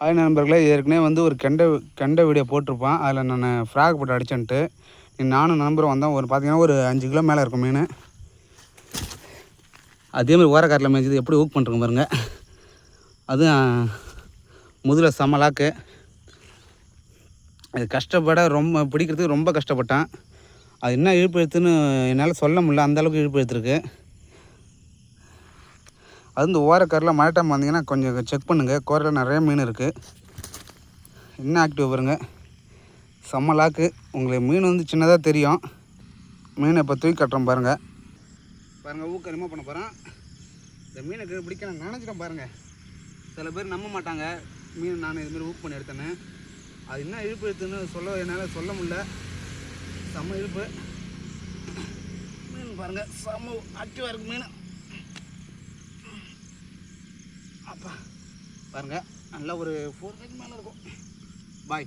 Hi நண்பர்களே, ஏற்கனவே வந்து ஒரு கெண்டை வீடியோ போட்டிருப்பான். அதில் நான் ஃப்ராக் போட்டு அடிச்சேன்ட்டு நானும் நண்பரும் வந்தோம். பார்த்தீங்கன்னா ஒரு 5 கிலோ மேலே இருக்கும் மீன். அதேமாதிரி ஓரக்காட்டில் மேய்ச்சது எப்படி ஊக் பண்ணுறங்க பாருங்கள். அதுவும் முதுகில் செம்மலாக்கு. அது ரொம்ப பிடிக்கிறதுக்கு ரொம்ப கஷ்டப்பட்டேன். அது என்ன இழுப்பு எடுத்துன்னு என்னால் சொல்ல முடியல, அந்தளவுக்கு இழுப்பு எடுத்துருக்கு. அது இந்த ஓரக்காரில் மழை டைம் வந்தீங்கன்னா கொஞ்சம் செக் பண்ணுங்கள். கோரையில் நிறைய மீன் இருக்குது. என்ன ஆக்டிவ் பாருங்க, செம்மலாக்கு. உங்களுக்கு மீன் வந்து சின்னதாக தெரியும். மீனை இப்போ தூக்கி கட்டுறோம் பாருங்கள். ஊக்க ரிமூவ் பண்ண போகிறேன். இந்த மீனுக்கு பிடிக்க நான் நினச்சிட்டேன் பாருங்கள். சில பேர் நம்ப மாட்டாங்க மீன் நான் இதுமாரி ஊக் பண்ணி எடுத்தேன்னு. அது என்ன இழுப்பு எடுத்துன்னு என்னால் சொல்ல முடியல. செம்ம இழுப்பு மீன் பாருங்கள். செம்ம ஆக்டிவாக இருக்குது மீன். அப்பா பாருங்கள், நல்லா ஒரு 4 கேஜி மேலே இருக்கும். பாய்.